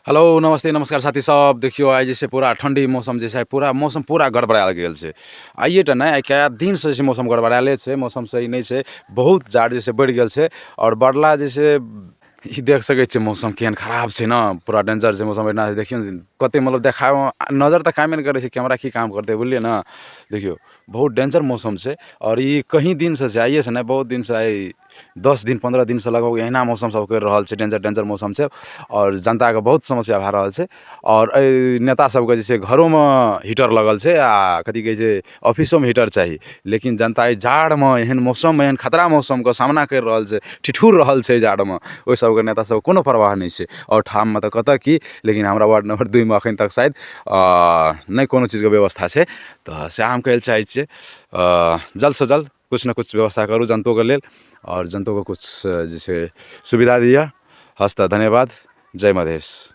Hello नमस्ते नमस्कार साथी सब। देखियो आइ जे छै पूरा ठंडी मौसम जे छै, पूरा मौसम पूरा गड़बड़ायल गेल छै। आइए टा नहि, आइ कए दिनसँ जे छै मौसम गड़बड़ायले छै, मौसम सही नहि छै। बहुत जाड़ जे छै बढ़ि गेल छै और बढ़ला जे छै ई देख सकै छियै मौसम केहन खराब छै ने, पूरा डेंजर छै मौसम। एना देखियौ ने कते मतलब देखाबैमे नजर तऽ कामे नहि करै छै, कैमरा की काम करतै बुझलियै ने। देखियौ बहुत डेंजर मौसम छै और ई कहीं दिनसँ छै, आइए से नहि बहुत दिनसँ, आइ 10 दिन 15 दिनसँ लगभग एहिना मौसम सब करि रहल छै। डेंजर मौसम छै और जनताके बहुत समस्या भए रहल छै। और एहि नेता सबके जे छै घरोमे हीटर लगल छै आ कथी कहै छै ऑफिसोमे हीटर चाही, लेकिन जनता एहि जाड़मे एहन मौसममे एहन खतरा मौसमके सामना करि रहल छै, ठिठुर रहल छै जाड़मे। ओहि सबके नेता सबके कोनो परवाह नहि छै। और ठाममे तऽ कतऽ की, लेकिन हमरा वार्ड नंबर 2 में एखन तक शायद नहि कोनो चीजके व्यवस्था छै। तऽ सएह हम कहै लए चाहै छियै, जल्दसँ जल्द किछु ने किछु व्यवस्था करू जनतोके लेल और जनतोके किछु जे छै सुविधा दिअ। हस्त धन्यवाद। जय मधेश।